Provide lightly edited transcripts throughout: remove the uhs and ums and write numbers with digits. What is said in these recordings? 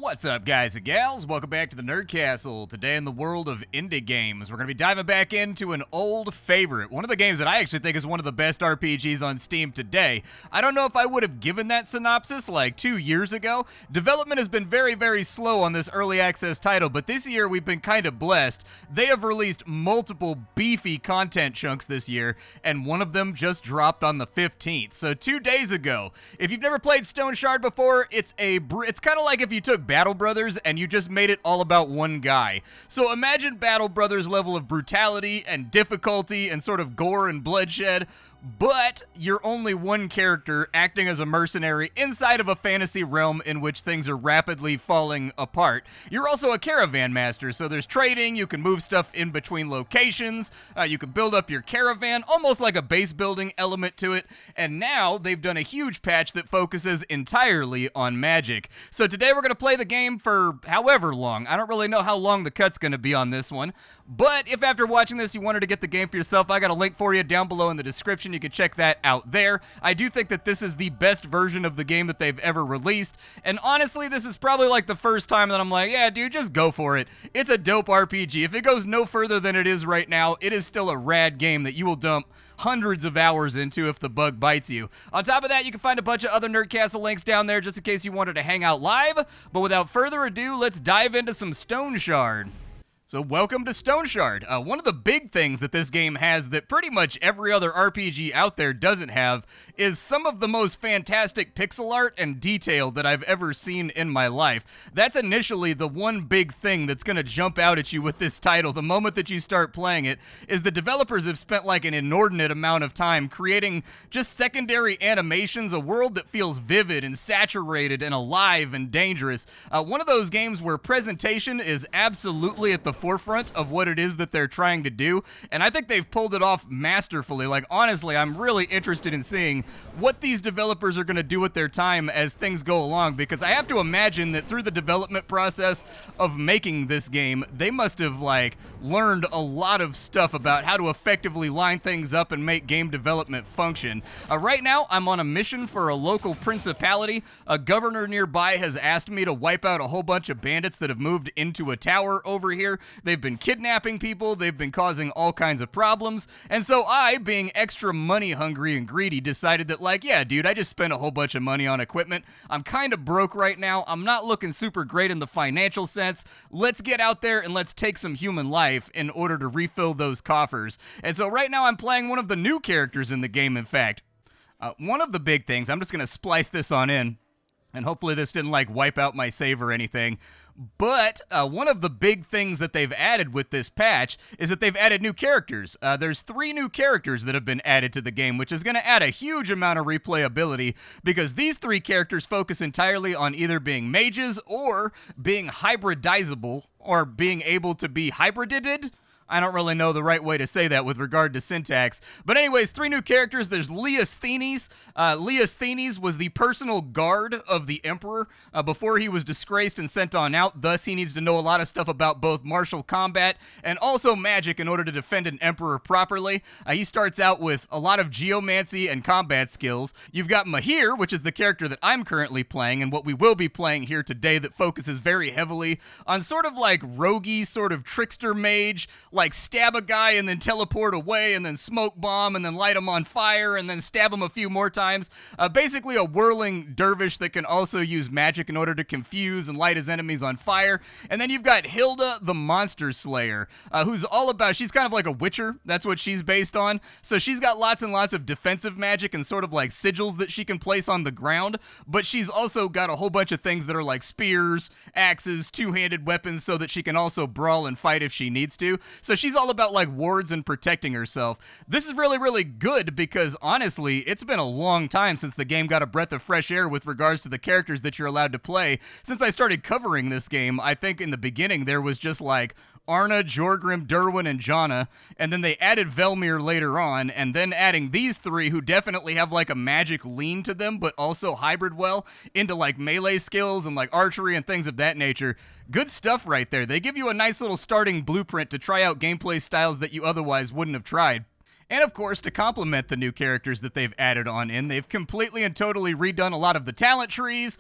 What's up, guys and gals? Welcome back to the Nerd Castle. Today in the world of indie games, we're going to be diving back into an old favorite. One of the games that I actually think is one of the best RPGs on Steam today. I don't know if I would have given that synopsis like 2 years ago. Development has been very, very slow on this early access title, but this year we've been kind of blessed. They have released multiple beefy content chunks this year, and one of them just dropped on the 15th. So 2 days ago. If you've never played Stoneshard before, it's kind of like if you took Battle Brothers and you just made it all about one guy. So imagine Battle Brothers' level of brutality and difficulty and sort of gore and bloodshed, but you're only one character acting as a mercenary inside of a fantasy realm in which things are rapidly falling apart. You're also a caravan master, so there's trading, you can move stuff in between locations, you can build up your caravan, almost like a base building element to it, and now they've done a huge patch that focuses entirely on magic. So today we're going to play the game for however long. I don't really know how long the cut's going to be on this one, but if after watching this you wanted to get the game for yourself, I got a link for you down below in the description. You can check that out there. I do think that this is the best version of the game that they've ever released, and honestly, this is probably like the first time that I'm like, yeah, dude, just go for it. It's a dope RPG. If it goes no further than it is right now, it is still a rad game that you will dump hundreds of hours into if the bug bites you. On top of that, you can find a bunch of other Nerd Castle links down there just in case you wanted to hang out live, but without further ado, let's dive into some Stoneshard. So welcome to Stoneshard. One of the big things that this game has that pretty much every other RPG out there doesn't have is some of the most fantastic pixel art and detail that I've ever seen in my life. That's initially the one big thing that's going to jump out at you with this title the moment that you start playing it, is the developers have spent like an inordinate amount of time creating just secondary animations, a world that feels vivid and saturated and alive and dangerous. One of those games where presentation is absolutely at the forefront of what it is that they're trying to do, and I think they've pulled it off masterfully. Like, honestly, I'm really interested in seeing what these developers are going to do with their time as things go along, because I have to imagine that through the development process of making this game, they must have, like, learned a lot of stuff about how to effectively line things up and make game development function. Right now, I'm on a mission for a local principality. A governor nearby has asked me to wipe out a whole bunch of bandits that have moved into a tower over here. They've been kidnapping people, they've been causing all kinds of problems, and so I, being extra money hungry and greedy, decided that, like, yeah, dude, I just spent a whole bunch of money on equipment. I'm kind of broke right now. I'm not looking super great in the financial sense. Let's get out there and let's take some human life in order to refill those coffers. And so right now I'm playing one of the new characters in the game, in fact. One of the big things, I'm just going to splice this on in, and hopefully this didn't, like, wipe out my save or anything. But one of the big things that they've added with this patch is that they've added new characters. There's 3 new characters that have been added to the game, which is going to add a huge amount of replayability, because these 3 characters focus entirely on either being mages or being hybridizable, or being able to be hybrided. I don't really know the right way to say that with regard to syntax. But anyways, 3 new characters. There's Leosthenes. Leosthenes was the personal guard of the Emperor before he was disgraced and sent on out. Thus, he needs to know a lot of stuff about both martial combat and also magic in order to defend an Emperor properly. He starts out with a lot of geomancy and combat skills. You've got Mahir, which is the character that I'm currently playing and what we will be playing here today, that focuses very heavily on sort of like roguey, sort of trickster mage, like stab a guy and then teleport away and then smoke bomb and then light him on fire and then stab him a few more times. Basically a whirling dervish that can also use magic in order to confuse and light his enemies on fire. And then you've got Hilda the Monster Slayer, who's all about, she's kind of like a witcher. That's what she's based on. So she's got lots and lots of defensive magic and sort of like sigils that she can place on the ground, but she's also got a whole bunch of things that are like spears, axes, two-handed weapons, so that she can also brawl and fight if she needs to. So she's all about like wards and protecting herself. This is really, really good because honestly, it's been a long time since the game got a breath of fresh air with regards to the characters that you're allowed to play. Since I started covering this game, I think in the beginning there was just like Arna, Jorgrim, Derwin, and Jana, and then they added Velmir later on, and then adding these 3 who definitely have like a magic lean to them, but also hybrid well into like melee skills and like archery and things of that nature. Good stuff right there. They give you a nice little starting blueprint to try out gameplay styles that you otherwise wouldn't have tried. And of course, to complement the new characters that they've added on in, they've completely and totally redone a lot of the talent trees.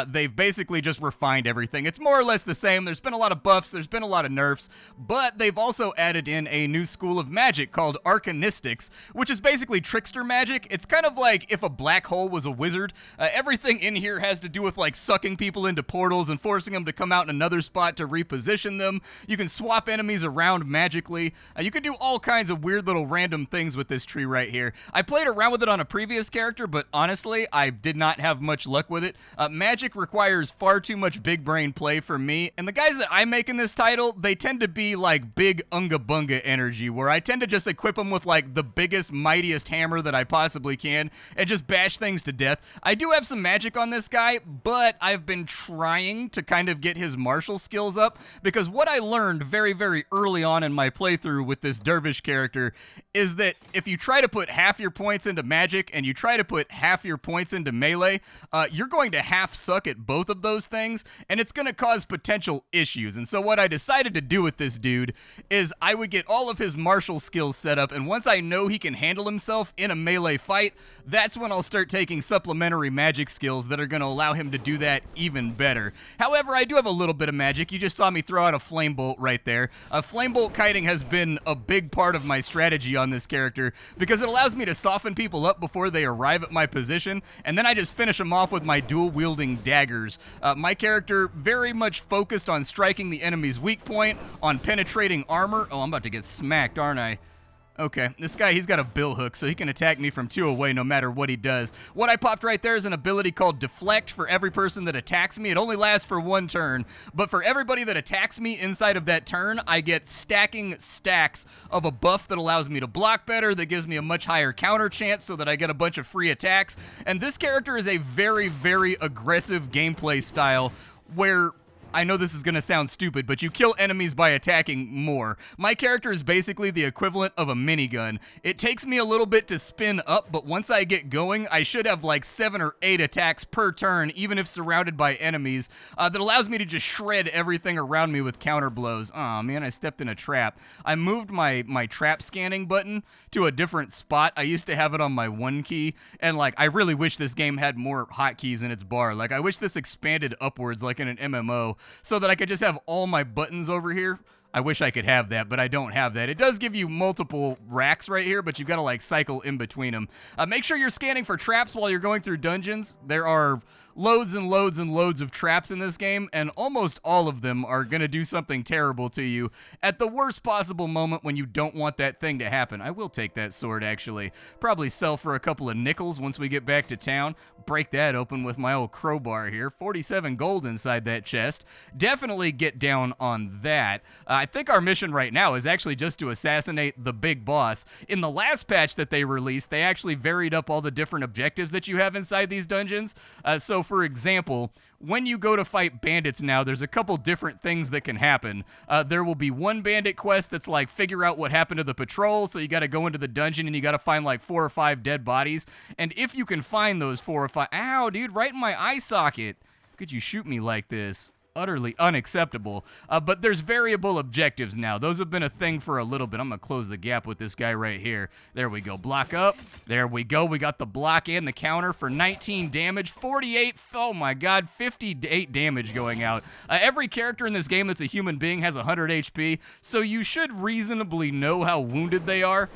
They've basically just refined everything. It's more or less the same. There's been a lot of buffs, there's been a lot of nerfs, but they've also added in a new school of magic called Arcanistics, which is basically trickster magic. It's kind of like if a black hole was a wizard. Everything in here has to do with like sucking people into portals and forcing them to come out in another spot to reposition them. You can swap enemies around magically. You can do all kinds of weird little random things with this tree right here. I played around with it on a previous character, but honestly, I did not have much luck with it. Magic requires far too much big brain play for me, and the guys that I make in this title, they tend to be like big unga bunga energy, where I tend to just equip them with like the biggest, mightiest hammer that I possibly can, and just bash things to death. I do have some magic on this guy, but I've been trying to kind of get his martial skills up, because what I learned very, very early on in my playthrough with this dervish character is that if you try to put half your points into magic and you try to put half your points into melee, you're going to half suck at both of those things, and it's going to cause potential issues. And so what I decided to do with this dude is I would get all of his martial skills set up, and once I know he can handle himself in a melee fight, that's when I'll start taking supplementary magic skills that are going to allow him to do that even better. However, I do have a little bit of magic. You just saw me throw out a flame bolt right there. Flame bolt kiting has been a big part of my strategy on this character because it allows me to soften people up before they arrive at my position, and then I just finish them off with my dual-wielding daggers. My character very much focused on striking the enemy's weak point, on penetrating armor. Oh, I'm about to get smacked, aren't I? Okay, this guy, he's got a bill hook, so he can attack me from 2 away no matter what he does. What I popped right there is an ability called Deflect for every person that attacks me. It only lasts for 1 turn, but for everybody that attacks me inside of that turn, I get stacking stacks of a buff that allows me to block better, that gives me a much higher counter chance so that I get a bunch of free attacks. And this character is a very, very aggressive gameplay style where I know this is going to sound stupid, but you kill enemies by attacking more. My character is basically the equivalent of a minigun. It takes me a little bit to spin up, but once I get going, I should have like 7 or 8 attacks per turn, even if surrounded by enemies, that allows me to just shred everything around me with counter blows. Aw, man, I stepped in a trap. I moved my trap scanning button to a different spot. I used to have it on my 1 key, and like, I really wish this game had more hotkeys in its bar. Like, I wish this expanded upwards like in an MMO, so that I could just have all my buttons over here. I wish I could have that, but I don't have that. It does give you multiple racks right here, but you've got to like cycle in between them. Make sure you're scanning for traps while you're going through dungeons. There are loads and loads and loads of traps in this game, and almost all of them are going to do something terrible to you at the worst possible moment when you don't want that thing to happen. I will take that sword, actually. Probably sell for a couple of nickels once we get back to town. Break that open with my old crowbar here. 47 gold inside that chest. Definitely get down on that. I think our mission right now is actually just to assassinate the big boss. In the last patch that they released, they actually varied up all the different objectives that you have inside these dungeons. So for example, when you go to fight bandits now, there's a couple different things that can happen. There will be one bandit quest that's like figure out what happened to the patrol, so you got to go into the dungeon and you got to find like 4 or 5 dead bodies. And if you can find those 4 or 5... Ow, dude, right in my eye socket. Could you shoot me like this? Utterly unacceptable. But there's variable objectives now. Those have been a thing for a little bit. I'm going to close the gap with this guy right here. There we go. Block up. There we go. We got the block and the counter for 19 damage. 48. Oh my god. 58 damage going out. Every character in this game that's a human being has 100 HP, so you should reasonably know how wounded they are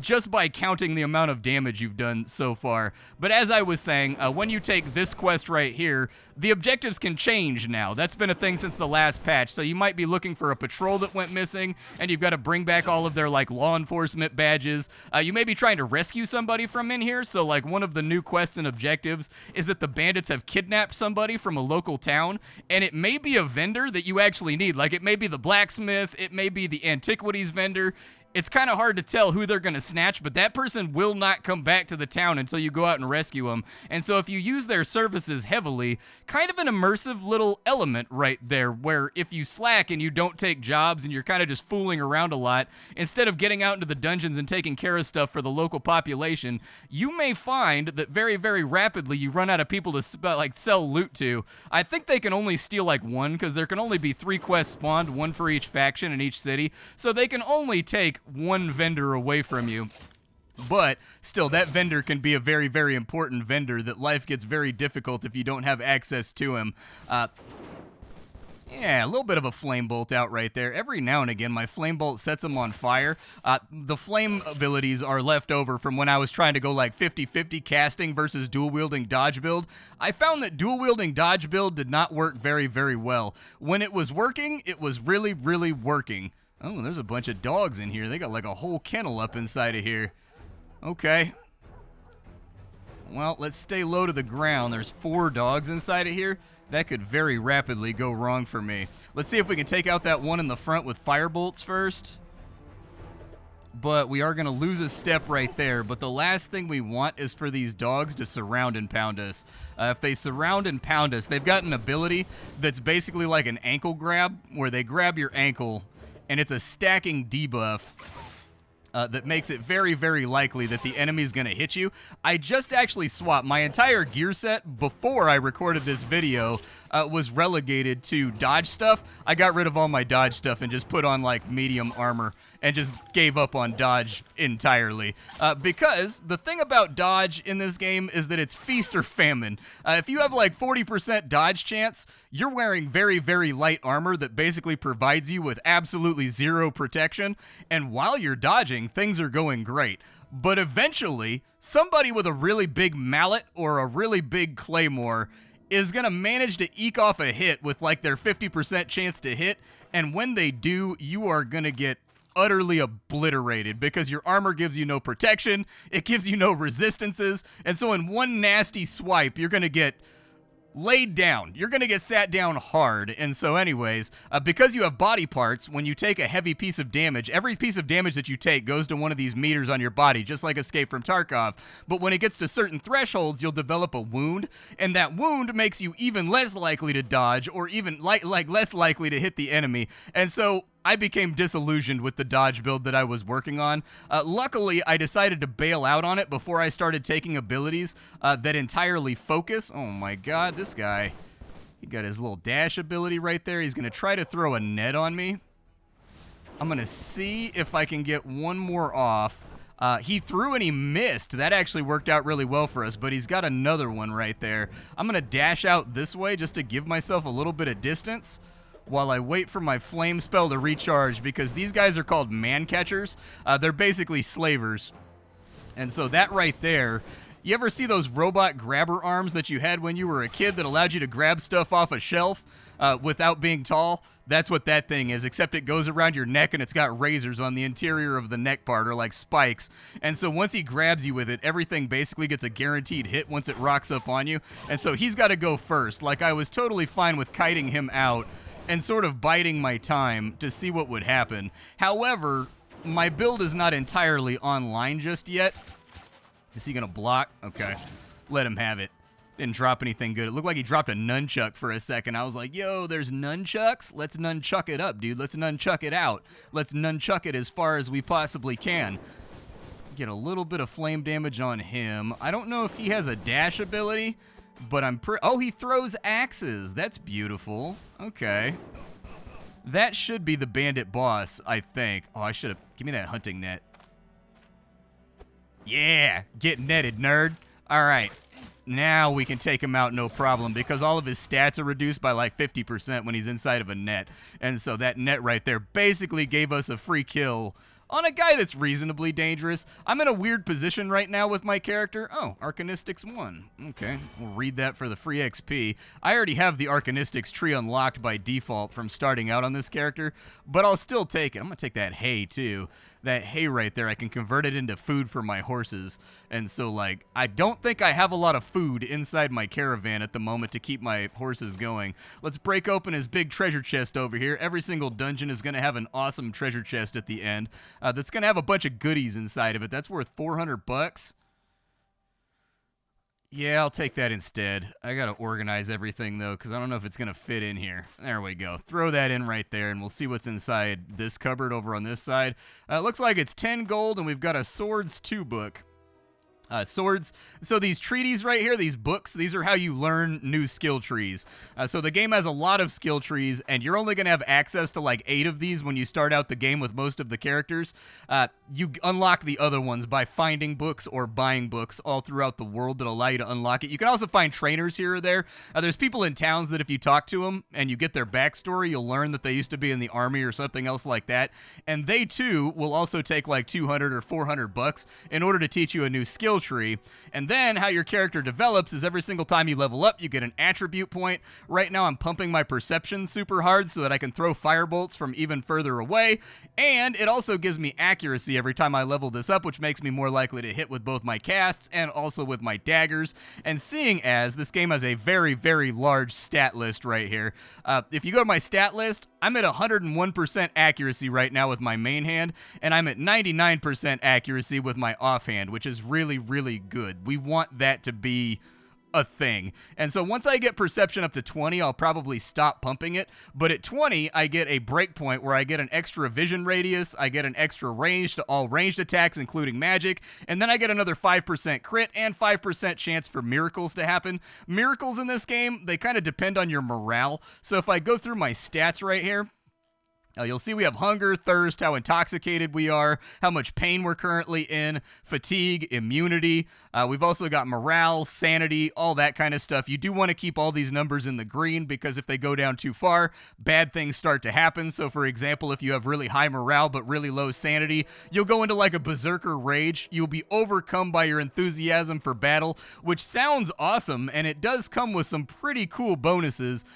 just by counting the amount of damage you've done so far. But as I was saying, when you take this quest right here, the objectives can change now. That's been a thing since the last patch, so you might be looking for a patrol that went missing, and you've got to bring back all of their, like, law enforcement badges. You may be trying to rescue somebody from in here, so, like, one of the new quests and objectives is that the bandits have kidnapped somebody from a local town, and it may be a vendor that you actually need. Like, it may be the blacksmith, it may be the antiquities vendor. It's kind of hard to tell who they're going to snatch, but that person will not come back to the town until you go out and rescue them. And so if you use their services heavily, kind of an immersive little element right there, where if you slack and you don't take jobs and you're kind of just fooling around a lot, instead of getting out into the dungeons and taking care of stuff for the local population, you may find that very, very rapidly you run out of people to like sell loot to. I think they can only steal like 1, because there can only be 3 quests spawned, 1 for each faction in each city, so they can only take 1 vendor away from you. But still, that vendor can be a very, very important vendor that life gets very difficult if you don't have access to him. Yeah, a little bit of a flame bolt out right there. Every now and again, my flame bolt sets them on fire. The flame abilities are left over from when I was trying to go like 50-50 casting versus dual-wielding dodge build. I found that dual-wielding dodge build did not work very, very well. When it was working, it was really, really working. Oh, there's a bunch of dogs in here. They got like a whole kennel up inside of here. Okay. Well, let's stay low to the ground. There's 4 dogs inside of here. That could very rapidly go wrong for me. Let's see if we can take out that one in the front with fire bolts first. But we are going to lose a step right there. But the last thing we want is for these dogs to surround and pound us. If they surround and pound us, they've got an ability that's basically like an ankle grab, where they grab your ankle, and it's a stacking debuff. That makes it very, very likely that the enemy's going to hit you. I just actually swapped my entire gear set before I recorded this video. Was relegated to dodge stuff. I got rid of all my dodge stuff and just put on like medium armor and just gave up on dodge entirely. Because the thing about dodge in this game is that it's feast or famine. If you have like 40% dodge chance, you're wearing very, very light armor that basically provides you with absolutely 0 protection. And while you're dodging, things are going great. But eventually, somebody with a really big mallet or a really big claymore is going to manage to eke off a hit with like their 50% chance to hit, and when they do, you are going to get utterly obliterated because your armor gives you no protection, it gives you no resistances, and so in one nasty swipe, you're going to get laid down. You're going to get sat down hard. And so anyways, because you have body parts, when you take a heavy piece of damage, every piece of damage that you take goes to one of these meters on your body, just like Escape from Tarkov. But when it gets to certain thresholds, you'll develop a wound, and that wound makes you even less likely to dodge or even like less likely to hit the enemy. And so I became disillusioned with the dodge build that I was working on. Luckily, I decided to bail out on it before I started taking abilities that entirely focus. Oh my god, this guy. He got his little dash ability right there. He's going to try to throw a net on me. I'm going to see if I can get one more off. He threw and he missed. That actually worked out really well for us, but he's got another one right there. I'm going to dash out this way just to give myself a little bit of distance while I wait for my flame spell to recharge, because these guys are called man catchers. They're basically slavers. And so that right there, you ever see those robot grabber arms that you had when you were a kid that allowed you to grab stuff off a shelf without being tall? That's what that thing is, except it goes around your neck and it's got razors on the interior of the neck part, or like spikes. And so once he grabs you with it, everything basically gets a guaranteed hit once it rocks up on you. And so he's got to go first. Like, I was totally fine with kiting him out and sort of biding my time to see what would happen. However, my build is not entirely online just yet. Is he going to block? Okay. Let him have it. Didn't drop anything good. It looked like he dropped a nunchuck for a second. I was like, yo, there's nunchucks? Let's nunchuck it up, dude. Let's nunchuck it out. Let's nunchuck it as far as we possibly can. Get a little bit of flame damage on him. I don't know if he has a dash ability, but oh, he throws axes. That's beautiful. Okay. That should be the bandit boss, I think. Oh, I should have... Give me that hunting net. Yeah! Get netted, nerd. All right. Now we can take him out no problem, because all of his stats are reduced by like 50% when he's inside of a net. And so that net right there basically gave us a free kill on a guy that's reasonably dangerous. I'm in a weird position right now with my character. Oh, Arcanistics 1. Okay, we'll read that for the free XP. I already have the Arcanistics tree unlocked by default from starting out on this character, but I'll still take it. I'm going to take that hay, too. That hay right there, I can convert it into food for my horses. And so, like, I don't think I have a lot of food inside my caravan at the moment to keep my horses going. Let's break open his big treasure chest over here. Every single dungeon is going to have an awesome treasure chest at the end that's going to have a bunch of goodies inside of it. That's worth 400 bucks. Yeah, I'll take that instead. I gotta organize everything, though, because I don't know if it's gonna fit in here. There we go. Throw that in right there, and we'll see what's inside this cupboard over on this side. It looks like it's 10 gold, and we've got a Swords 2 book. Swords. So these treaties right here, these books, these are how you learn new skill trees. So the game has a lot of skill trees, and you're only going to have access to like 8 of these when you start out the game with most of the characters. You unlock the other ones by finding books or buying books all throughout the world that allow you to unlock it. You can also find trainers here or there. There's people in towns that if you talk to them and you get their backstory, you'll learn that they used to be in the army or something else like that. And they too will also take like 200 or 400 bucks in order to teach you a new skill tree. And then how your character develops is every single time you level up, you get an attribute point. Right now I'm pumping my perception super hard so that I can throw firebolts from even further away. And it also gives me accuracy every time I level this up, which makes me more likely to hit with both my casts and also with my daggers. And seeing as this game has a very, very large stat list right here, if you go to my stat list, I'm at 101% accuracy right now with my main hand, and I'm at 99% accuracy with my offhand, which is really, really good. We want that to be a thing. And so once I get perception up to 20, I'll probably stop pumping it. But at 20, I get a breakpoint where I get an extra vision radius, I get an extra range to all ranged attacks, including magic, and then I get another 5% crit and 5% chance for miracles to happen. Miracles in this game, they kind of depend on your morale. So if I go through my stats right here, you'll see we have hunger, thirst, how intoxicated we are, how much pain we're currently in, fatigue, immunity. We've also got morale, sanity, all that kind of stuff. You do want to keep all these numbers in the green because if they go down too far, bad things start to happen. So for example, if you have really high morale but really low sanity, you'll go into like a berserker rage. You'll be overcome by your enthusiasm for battle, which sounds awesome, and it does come with some pretty cool bonuses.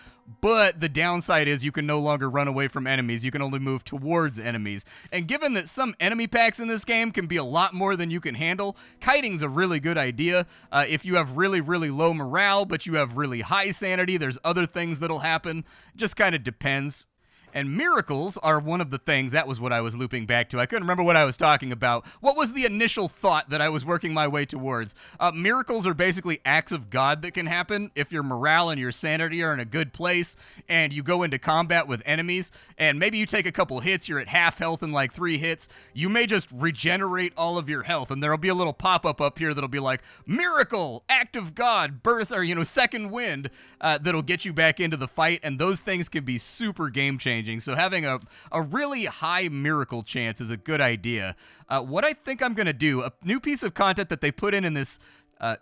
But the downside is you can no longer run away from enemies. You can only move towards enemies. And given that some enemy packs in this game can be a lot more than you can handle, kiting's a really good idea. If you have really, really low morale, but you have really high sanity, there's other things that'll happen. It just kind of depends. And miracles are one of the things, that was what I was looping back to. I couldn't remember what I was talking about. What was the initial thought that I was working my way towards? Miracles are basically acts of God that can happen if your morale and your sanity are in a good place and you go into combat with enemies and maybe you take a couple hits, you're at half health in like 3 hits, you may just regenerate all of your health and there'll be a little pop-up up here that'll be like, miracle, act of God, burst, or second wind, that'll get you back into the fight, and those things can be super game-changing. So having a really high miracle chance is a good idea. What I think I'm going to do, a new piece of content that they put in this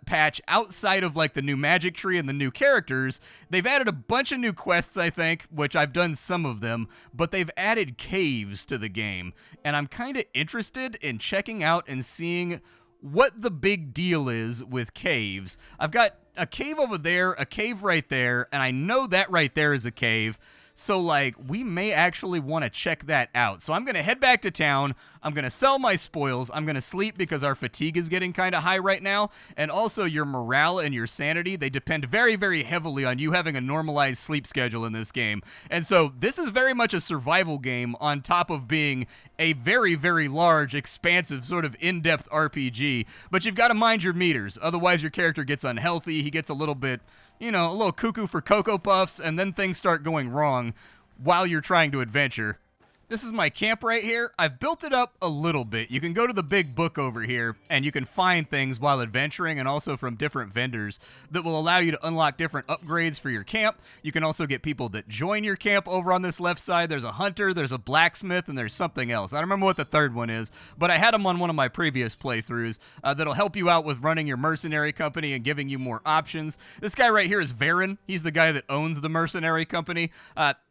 patch outside of like the new magic tree and the new characters, they've added a bunch of new quests, I think, which I've done some of them, but they've added caves to the game. And I'm kind of interested in checking out and seeing what the big deal is with caves. I've got a cave over there, a cave right there, and I know that right there is a cave. So, like, we may actually want to check that out. So I'm going to head back to town. I'm going to sell my spoils. I'm going to sleep because our fatigue is getting kind of high right now. And also your morale and your sanity, they depend very, very heavily on you having a normalized sleep schedule in this game. And so this is very much a survival game on top of being a very, very large, expansive, sort of in-depth RPG. But you've got to mind your meters. Otherwise, your character gets unhealthy. He gets a little bit, a little cuckoo for Cocoa Puffs, and then things start going wrong while you're trying to adventure. This is my camp right here. I've built it up a little bit. You can go to the big book over here, and you can find things while adventuring, and also from different vendors that will allow you to unlock different upgrades for your camp. You can also get people that join your camp over on this left side. There's a hunter, there's a blacksmith, and there's something else. I don't remember what the third one is, but I had them on one of my previous playthroughs that'll help you out with running your mercenary company and giving you more options. This guy right here is Brynn. He's the guy that owns the mercenary company.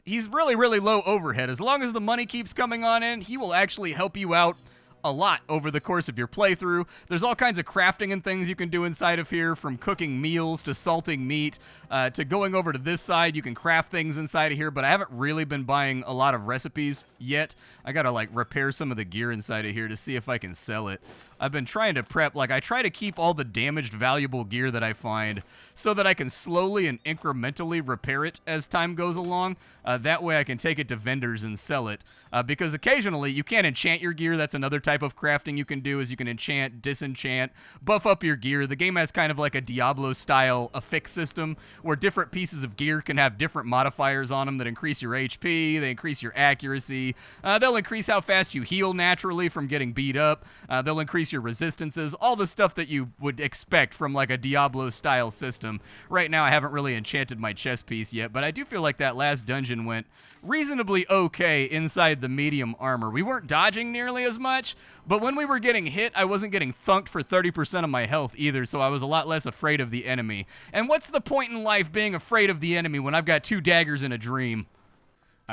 He's really, really low overhead. As long as the money keeps coming on in, he will actually help you out a lot over the course of your playthrough. There's all kinds of crafting and things you can do inside of here, from cooking meals to salting meat to going over to this side. You can craft things inside of here, but I haven't really been buying a lot of recipes yet. I gotta like repair some of the gear inside of here to see if I can sell it. I've been trying to prep, like I try to keep all the damaged valuable gear that I find so that I can slowly and incrementally repair it as time goes along. That way I can take it to vendors and sell it. Because occasionally you can't enchant your gear. That's another type of crafting you can do, is you can enchant, disenchant, buff up your gear. The game has kind of like a Diablo-style affix system where different pieces of gear can have different modifiers on them that increase your HP, they increase your accuracy, they'll increase how fast you heal naturally from getting beat up, they'll increase your resistances, all the stuff that you would expect from like a Diablo-style system. Right now, I haven't really enchanted my chess piece yet, but I do feel like that last dungeon went reasonably okay inside the medium armor. We weren't dodging nearly as much, but when we were getting hit, I wasn't getting thunked for 30% of my health either, so I was a lot less afraid of the enemy. And what's the point in life being afraid of the enemy when I've got 2 daggers in a dream?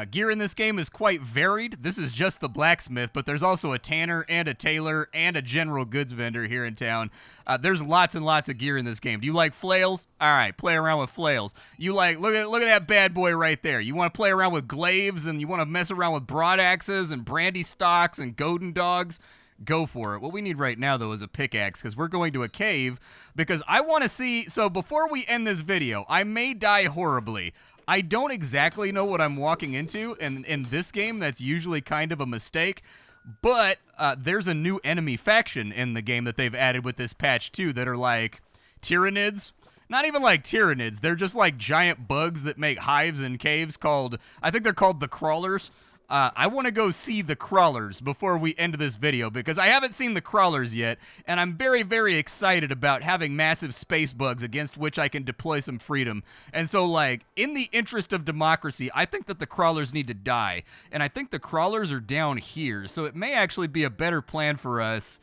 Gear in this game is quite varied. This is just the blacksmith, but there's also a tanner and a tailor and a general goods vendor here in town. There's lots and lots of gear in this game. Do you like flails? All right, play around with flails. You like, look at that bad boy right there. You want to play around with glaives and you want to mess around with broadaxes and brandy stocks and golden dogs? Go for it. What we need right now, though, is a pickaxe, because we're going to a cave, because I want to see... So before we end this video, I may die horribly. I don't exactly know what I'm walking into, and in this game, that's usually kind of a mistake, but there's a new enemy faction in the game that they've added with this patch, too, that are like Tyranids. Not even like Tyranids. They're just like giant bugs that make hives in caves called... I think they're called the Crawlers. I want to go see the crawlers before we end this video, because I haven't seen the crawlers yet, and I'm very, very excited about having massive space bugs against which I can deploy some freedom. And so, like, in the interest of democracy, I think that the crawlers need to die, and I think the crawlers are down here, so it may actually be a better plan for us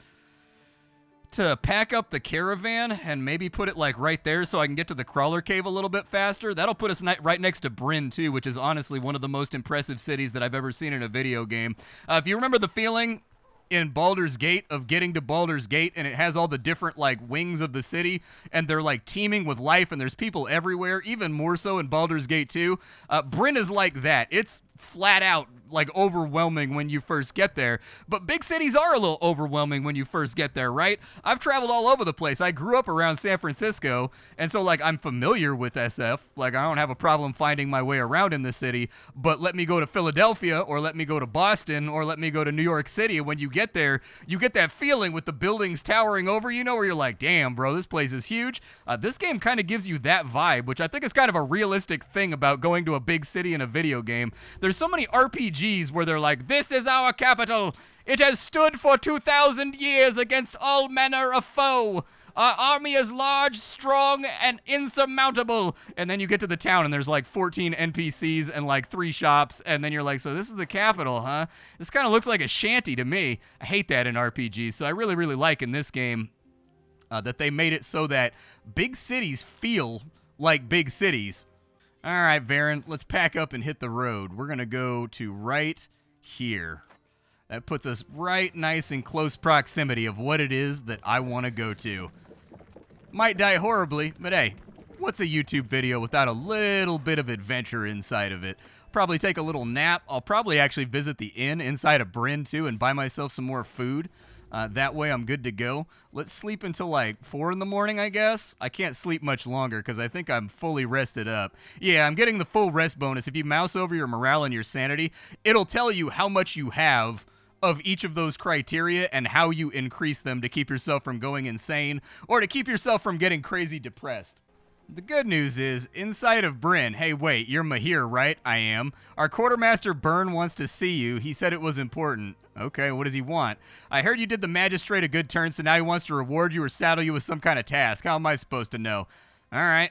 to pack up the caravan and maybe put it like right there so I can get to the crawler cave a little bit faster. That'll put us right next to Brynn too, which is honestly one of the most impressive cities that I've ever seen in a video game. If you remember the feeling in Baldur's Gate of getting to Baldur's Gate, and it has all the different like wings of the city, and they're like teeming with life, and there's people everywhere, even more so in Baldur's Gate 2. Brynn is like that. It's flat out like overwhelming when you first get there, but big cities are a little overwhelming when you first get there, right? I've traveled all over the place. I grew up around San Francisco, and so like I'm familiar with SF. Like I don't have a problem finding my way around in the city, but let me go to Philadelphia, or let me go to Boston, or let me go to New York City, and when you get there, you get that feeling with the buildings towering over you, where you're like, damn, bro, this place is huge. This game kind of gives you that vibe, which I think is kind of a realistic thing about going to a big city in a video game. There's so many RPGs where they're like, this is our capital. It has stood for 2,000 years against all manner of foe. Our army is large, strong, and insurmountable. And then you get to the town, and there's like 14 NPCs and like 3 shops, and then you're like, so this is the capital, huh? This kind of looks like a shanty to me. I hate that in RPGs, so I really, really like in this game that they made it so that big cities feel like big cities. All right, Varen, let's pack up and hit the road. We're going to go to right here. That puts us right nice in close proximity of what it is that I want to go to. Might die horribly, but hey, what's a YouTube video without a little bit of adventure inside of it? Probably take a little nap. I'll probably actually visit the inn inside of Brynn, too, and buy myself some more food. That way I'm good to go. Let's sleep until like 4 in the morning, I guess. I can't sleep much longer because I think I'm fully rested up. Yeah, I'm getting the full rest bonus. If you mouse over your morale and your sanity, it'll tell you how much you have of each of those criteria and how you increase them to keep yourself from going insane or to keep yourself from getting crazy depressed. The good news is, inside of Brynn, hey, wait, you're Mahir, right? I am. Our quartermaster Brynn wants to see you. He said it was important. Okay, what does he want? I heard you did the magistrate a good turn, so now he wants to reward you or saddle you with some kind of task. How am I supposed to know? All right.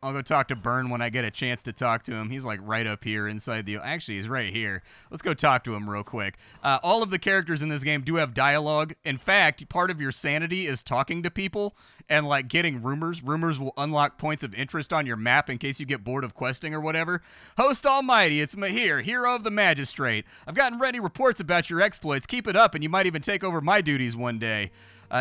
I'll go talk to Brynn when I get a chance to talk to him. He's like right up here inside the... Actually, he's right here. Let's go talk to him real quick. All of the characters in this game do have dialogue. In fact, part of your sanity is talking to people and like getting rumors. Rumors will unlock points of interest on your map in case you get bored of questing or whatever. Host Almighty, it's Mahir, hero of the magistrate. I've gotten ready reports about your exploits. Keep it up and you might even take over my duties one day.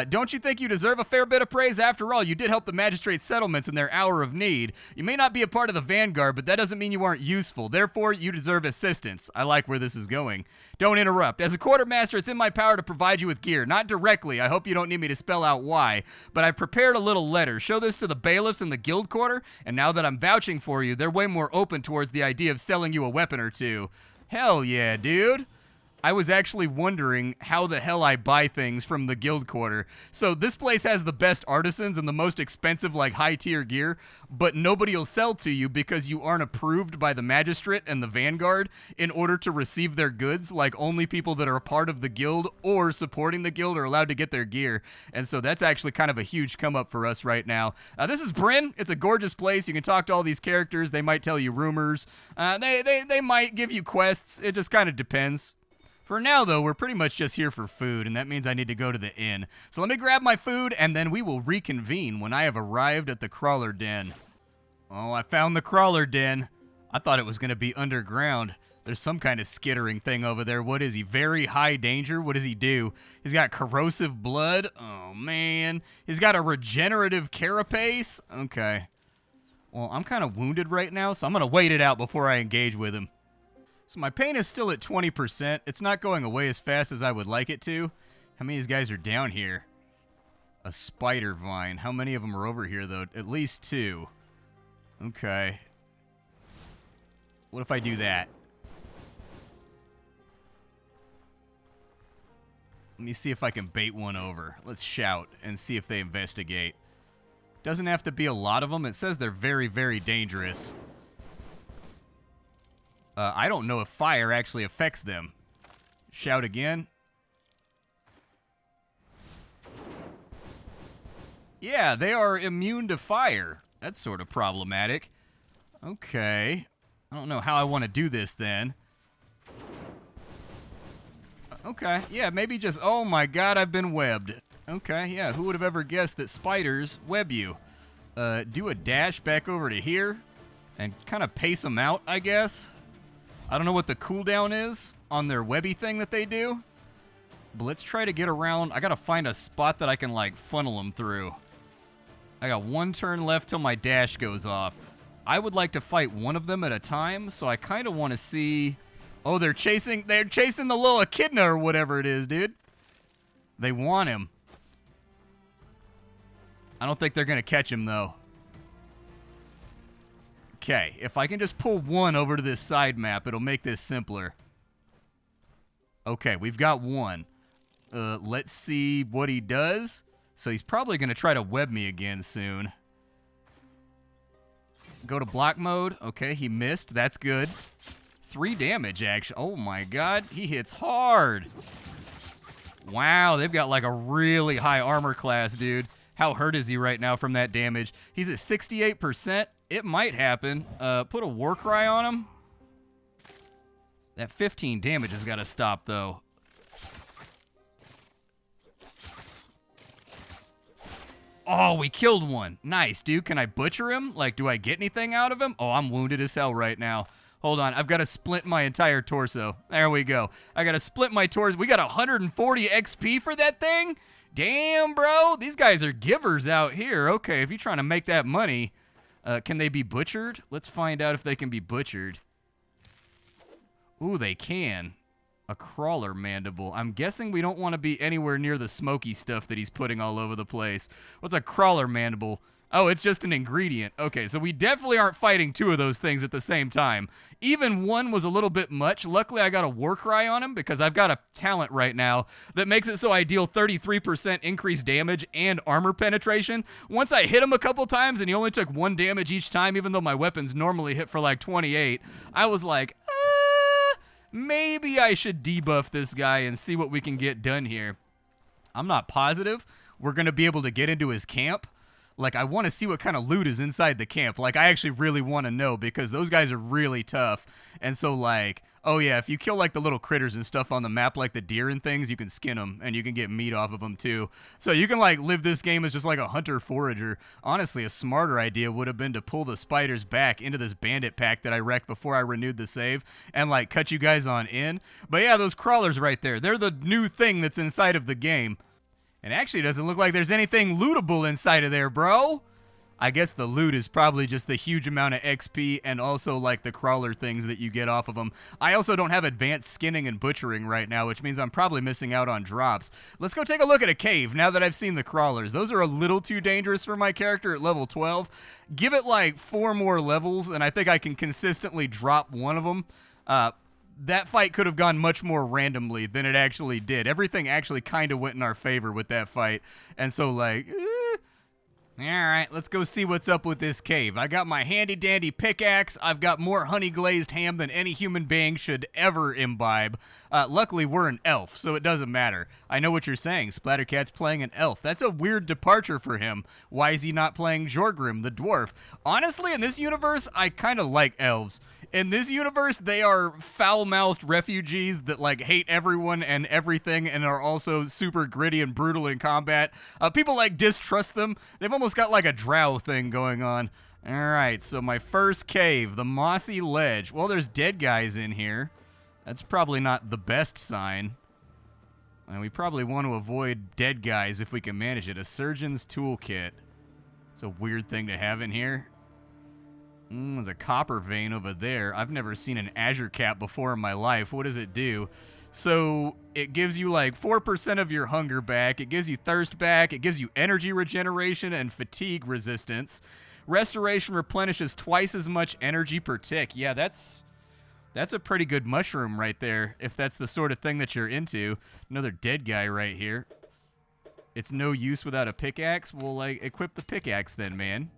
Don't you think you deserve a fair bit of praise? After all, you did help the magistrate's settlements in their hour of need. You may not be a part of the vanguard, but that doesn't mean you aren't useful. Therefore, you deserve assistance. I like where this is going. Don't interrupt. As a quartermaster, it's in my power to provide you with gear. Not directly. I hope you don't need me to spell out why. But I've prepared a little letter. Show this to the bailiffs in the guild quarter, and now that I'm vouching for you, they're way more open towards the idea of selling you a weapon or two. Hell yeah, dude. I was actually wondering how the hell I buy things from the guild quarter. So this place has the best artisans and the most expensive, like, high-tier gear, but nobody will sell to you because you aren't approved by the magistrate and the vanguard in order to receive their goods. Like, only people that are a part of the guild or supporting the guild are allowed to get their gear. And so that's actually kind of a huge come-up for us right now. This is Brynn. It's a gorgeous place. You can talk to all these characters. They might tell you rumors. They might give you quests. It just kind of depends. For now, though, we're pretty much just here for food, and that means I need to go to the inn. So let me grab my food, and then we will reconvene when I have arrived at the crawler den. Oh, I found the crawler den. I thought it was going to be underground. There's some kind of skittering thing over there. What is he? Very high danger? What does he do? He's got corrosive blood? Oh, man. He's got a regenerative carapace? Okay. Well, I'm kind of wounded right now, so I'm going to wait it out before I engage with him. So my pain is still at 20%. It's not going away as fast as I would like it to. How many of these guys are down here? A spider vine. How many of them are over here, though? At least 2. Okay. What if I do that? Let me see if I can bait one over. Let's shout and see if they investigate. Doesn't have to be a lot of them. It says they're very, very dangerous. I don't know if fire actually affects them. Shout again. Yeah, they are immune to fire. That's sort of problematic. Okay. I don't know how I want to do this then. Okay, yeah, maybe just... Oh my god, I've been webbed. Okay, yeah, who would have ever guessed that spiders web you? Do a dash back over to here and kind of pace them out, I guess. I don't know what the cooldown is on their webby thing that they do, but let's try to get around. I gotta find a spot that I can, like, funnel them through. I got 1 turn left till my dash goes off. I would like to fight one of them at a time, so I kind of want to see... Oh, they're chasing the little echidna or whatever it is, dude. They want him. I don't think they're gonna catch him, though. Okay, if I can just pull one over to this side map, it'll make this simpler. Okay, we've got one. Let's see what he does. So he's probably going to try to web me again soon. Go to block mode. Okay, he missed. That's good. 3 damage, actually. Oh, my God. He hits hard. Wow, they've got like a really high armor class, dude. How hurt is he right now from that damage? He's at 68%. It might happen. Put a war cry on him. That 15 damage has got to stop, though. Oh, we killed one. Nice, dude. Can I butcher him? Like, do I get anything out of him? Oh, I'm wounded as hell right now. Hold on. I've got to splint my entire torso. There we go. I got to split my torso. We got 140 XP for that thing? Damn, bro. These guys are givers out here. Okay, if you're trying to make that money, can they be butchered? Let's find out if they can be butchered. Ooh, they can. A crawler mandible. I'm guessing we don't want to be anywhere near the smoky stuff that he's putting all over the place. What's a crawler mandible? Oh, it's just an ingredient. Okay, so we definitely aren't fighting 2 of those things at the same time. Even one was a little bit much. Luckily, I got a war cry on him because I've got a talent right now that makes it so I deal 33% increased damage and armor penetration. Once I hit him a couple times and he only took 1 damage each time, even though my weapons normally hit for like 28, I was like, maybe I should debuff this guy and see what we can get done here. I'm not positive we're going to be able to get into his camp. Like, I want to see what kind of loot is inside the camp. Like, I actually really want to know because those guys are really tough. And so, like, oh yeah, if you kill, like, the little critters and stuff on the map, like the deer and things, you can skin them and you can get meat off of them too. So you can, like, live this game as just like a hunter-forager. Honestly, a smarter idea would have been to pull the spiders back into this bandit pack that I wrecked before I renewed the save and, like, cut you guys on in. But yeah, those crawlers right there, they're the new thing that's inside of the game. And actually, it doesn't look like there's anything lootable inside of there, bro. I guess the loot is probably just the huge amount of XP and also, like, the crawler things that you get off of them. I also don't have advanced skinning and butchering right now, which means I'm probably missing out on drops. Let's go take a look at a cave now that I've seen the crawlers. Those are a little too dangerous for my character at level 12. Give it, like, 4 more levels, and I think I can consistently drop one of them. that fight could have gone much more randomly than it actually did. Everything actually kind of went in our favor with that fight. And so, like, all right, let's go see what's up with this cave. I got my handy-dandy pickaxe. I've got more honey-glazed ham than any human being should ever imbibe. Luckily, we're an elf, so it doesn't matter. I know what you're saying. Splattercat's playing an elf. That's a weird departure for him. Why is he not playing Jorgrim, the dwarf? Honestly, in this universe, I kind of like elves. In this universe, they are foul-mouthed refugees that, like, hate everyone and everything and are also super gritty and brutal in combat. People, like, distrust them. They've almost got, like, a drow thing going on. All right, so my first cave, the mossy ledge. Well, there's dead guys in here. That's probably not the best sign. And we probably want to avoid dead guys if we can manage it. A surgeon's toolkit. It's a weird thing to have in here. There's a copper vein over there. I've never seen an azure cap before in my life. What does it do? So it gives you like 4% of your hunger back. It gives you thirst back. It gives you energy regeneration and fatigue resistance. Restoration replenishes twice as much energy per tick. Yeah, that's a pretty good mushroom right there, if that's the sort of thing that you're into. Another dead guy right here. It's no use without a pickaxe. Well, like, equip the pickaxe then, man.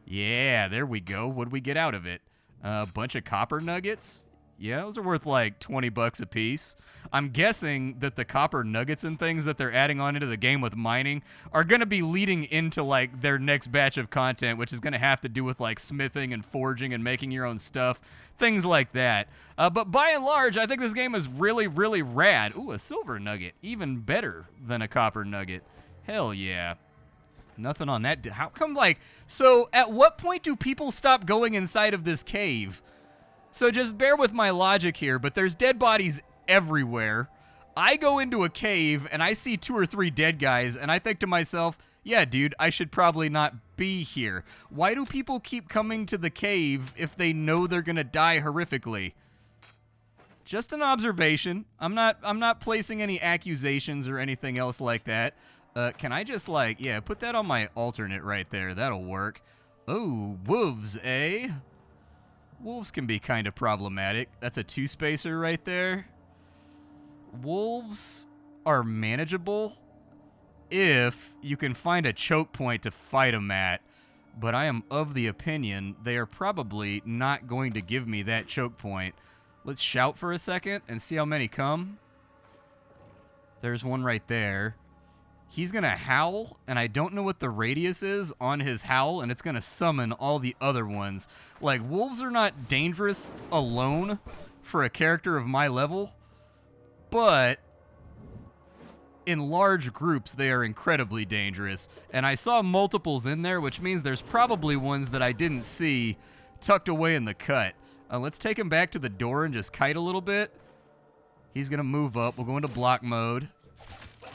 Yeah, there we go. What'd we get out of it? A bunch of copper nuggets? Yeah, those are worth like 20 bucks a piece. I'm guessing that the copper nuggets and things that they're adding on into the game with mining are going to be leading into like their next batch of content, which is going to have to do with like smithing and forging and making your own stuff, things like that. But by and large, I think this game is really, really rad. Ooh, a silver nugget. Even better than a copper nugget. Hell yeah. Nothing on that. How come, like, so at what point do people stop going inside of this cave? So just bear with my logic here, but there's dead bodies everywhere. I go into a cave and I see 2 or 3 dead guys and I think to myself, yeah, dude, I should probably not be here. Why do people keep coming to the cave if they know they're gonna die horrifically? Just an observation. I'm not placing any accusations or anything else like that. Can I just, like, yeah, put that on my alternate right there. That'll work. Oh, wolves, eh? Wolves can be kind of problematic. That's a 2-spacer right there. Wolves are manageable if you can find a choke point to fight them at. But I am of the opinion they are probably not going to give me that choke point. Let's shout for a second and see how many come. There's one right there. He's going to howl, and I don't know what the radius is on his howl, and it's going to summon all the other ones. Like, wolves are not dangerous alone for a character of my level, but in large groups, they are incredibly dangerous. And I saw multiples in there, which means there's probably ones that I didn't see tucked away in the cut. Let's take him back to the door and just kite a little bit. He's going to move up. We'll go into block mode.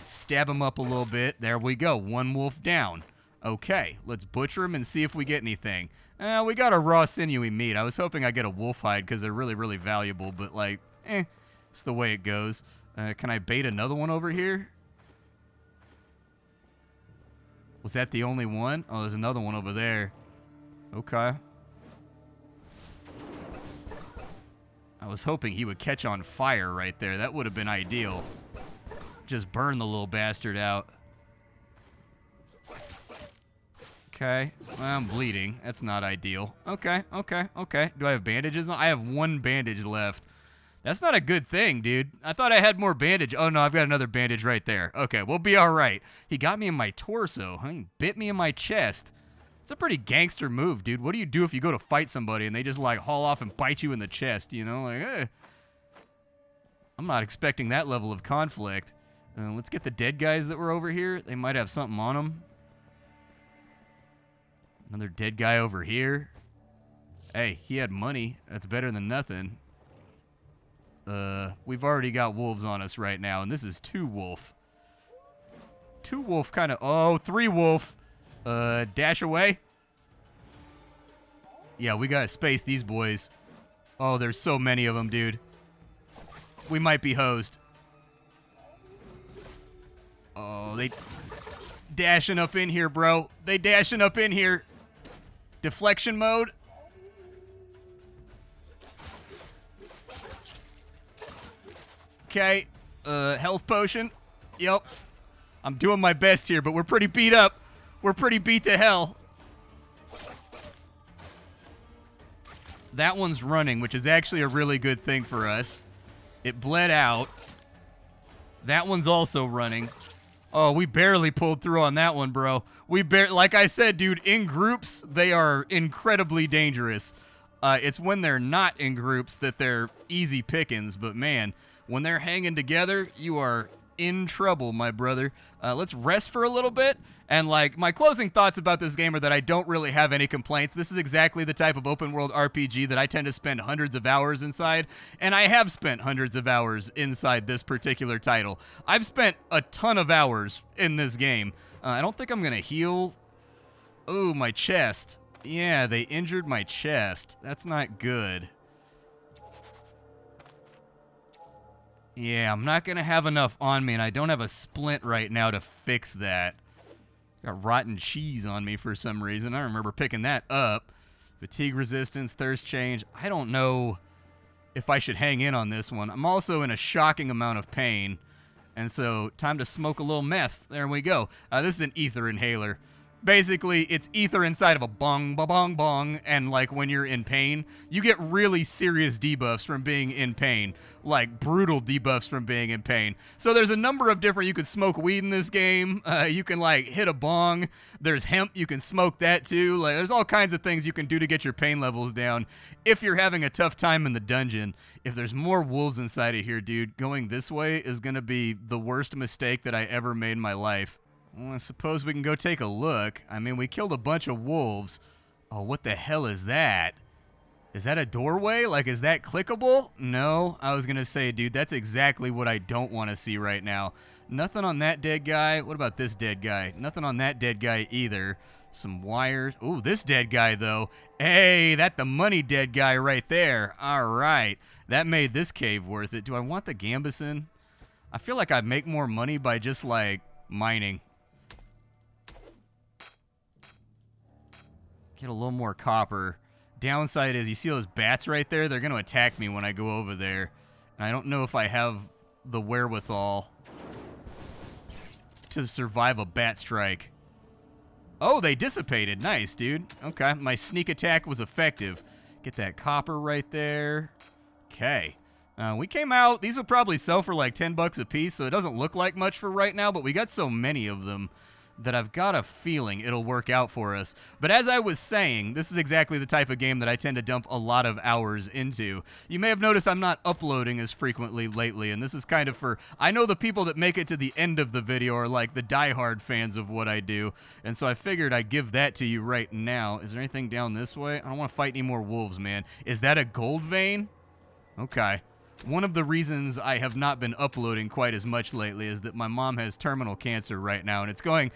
Stab him up a little bit. There we go. 1 wolf down. Okay, let's butcher him and see if we get anything. We got a raw sinewy meat. I was hoping I'd get a wolf hide because they're really, really valuable, but like, it's the way it goes. Can I bait another one over here? Was that the only one? Oh, there's another one over there. Okay. I was hoping he would catch on fire right there. That would have been ideal. Just burn the little bastard out. Okay. Well, I'm bleeding. That's not ideal. Okay. Do I have bandages on? I have 1 bandage left. That's not a good thing, dude. I thought I had more bandage. Oh, no, I've got another bandage right there. Okay, we'll be all right. He got me in my torso. He bit me in my chest. It's a pretty gangster move, dude. What do you do if you go to fight somebody and they just, like, haul off and bite you in the chest, you know? Like, I'm not expecting that level of conflict. Let's get the dead guys that were over here. They might have something on them. Another dead guy over here. Hey, he had money. That's better than nothing. We've already got wolves on us right now, and this is 2 wolf. 2 wolf kind of... Oh, 3 wolf. Dash away. Yeah, we gotta space these boys. Oh, there's so many of them, dude. We might be hosed. Oh, they dashing up in here, bro. They dashing up in here. Deflection mode. Okay, health potion. Yep. I'm doing my best here, but we're pretty beat up. We're pretty beat to hell. That one's running, which is actually a really good thing for us. It bled out. That one's also running. Oh, we barely pulled through on that one, bro. Like I said, dude, in groups, they are incredibly dangerous. It's when they're not in groups that they're easy pickings, but man, when they're hanging together, you are in trouble, my brother. Let's rest for a little bit. And like my closing thoughts about this game are that I don't really have any complaints. This is exactly the type of open world RPG that I tend to spend hundreds of hours inside, and I have spent hundreds of hours inside this particular title. I've spent a ton of hours in this game. I don't think I'm gonna heal. Ooh, my chest. Yeah, they injured my chest. That's not good. Yeah, I'm not gonna have enough on me, and I don't have a splint right now to fix that. Got rotten cheese on me for some reason. I remember picking that up. Fatigue resistance, thirst change. I don't know if I should hang in on this one. I'm also in a shocking amount of pain. And so, time to smoke a little meth. There we go. This is an ether inhaler. Basically, it's ether inside of a bong, ba-bong, bong, and like when you're in pain, you get really serious debuffs from being in pain, like brutal debuffs from being in pain. So there's a number of different, you can smoke weed in this game, you can like hit a bong, there's hemp, you can smoke that too, like there's all kinds of things you can do to get your pain levels down if you're having a tough time in the dungeon. If there's more wolves inside of here, dude, going this way is gonna be the worst mistake that I ever made in my life. Well, I suppose we can go take a look. I mean, we killed a bunch of wolves. Oh, what the hell is that? Is that a doorway? Like, is that clickable? No. I was gonna say, dude, that's exactly what I don't want to see right now. Nothing on that dead guy. What about this dead guy? Nothing on that dead guy either. Some wires. Ooh, this dead guy, though. Hey, that's the money dead guy right there. All right. That made this cave worth it. Do I want the Gambeson? I feel like I'd make more money by just, like, mining. Get a little more copper. Downside is, you see those bats right there? They're going to attack me when I go over there. And I don't know if I have the wherewithal to survive a bat strike. Oh, they dissipated. Nice, dude. Okay, my sneak attack was effective. Get that copper right there. Okay. We came out. These will probably sell for like 10 bucks a piece, so it doesn't look like much for right now, but we got so many of them that I've got a feeling it'll work out for us. But as I was saying, this is exactly the type of game that I tend to dump a lot of hours into. You may have noticed I'm not uploading as frequently lately, and this is kind of for, I know the people that make it to the end of the video are like the diehard fans of what I do, and so I figured I'd give that to you right now. Is there anything down this way? I don't want to fight any more wolves, man. Is that a gold vein? Okay. One of the reasons I have not been uploading quite as much lately is that my mom has terminal cancer right now, and it's going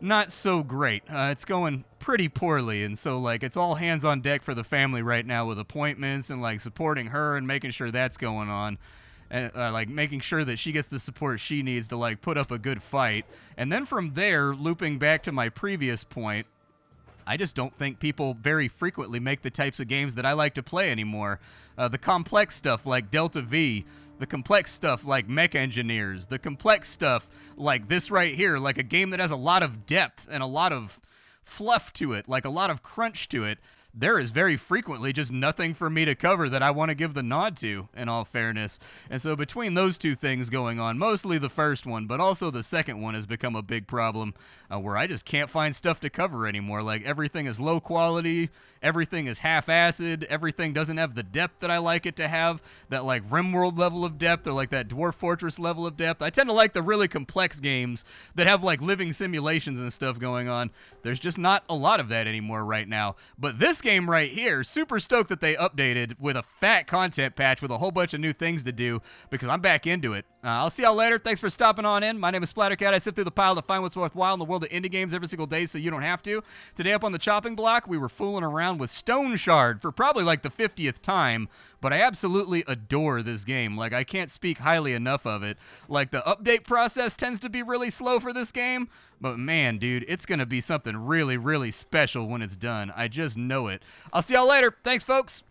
not so great. It's going pretty poorly, and so, like, it's all hands on deck for the family right now with appointments and, like, supporting her and making sure that's going on. And, like, making sure that she gets the support she needs to, like, put up a good fight. And then from there, looping back to my previous point, I just don't think people very frequently make the types of games that I like to play anymore. The complex stuff like Delta V, the complex stuff like Mech Engineers, the complex stuff like this right here, like a game that has a lot of depth and a lot of fluff to it, like a lot of crunch to it. There is very frequently just nothing for me to cover that I want to give the nod to, in all fairness. And so between those two things going on, mostly the first one, but also the second one has become a big problem, where I just can't find stuff to cover anymore. Like, everything is low quality, everything is half-assed, everything doesn't have the depth that I like it to have, that, like, RimWorld level of depth, or, like, that Dwarf Fortress level of depth. I tend to like the really complex games that have, like, living simulations and stuff going on. There's just not a lot of that anymore right now. But this game right here, super stoked that they updated with a fat content patch with a whole bunch of new things to do, because I'm back into it. I'll see y'all later. Thanks for stopping on in. My name is Splattercat. I sift through the pile to find what's worthwhile in the world of indie games every single day so you don't have to. Today up on the chopping block, we were fooling around with Stoneshard for probably like the 50th time, but I absolutely adore this game. Like, I can't speak highly enough of it. Like, the update process tends to be really slow for this game, but man, dude, it's gonna be something really, really special when it's done. I just know it. I'll see y'all later. Thanks, folks.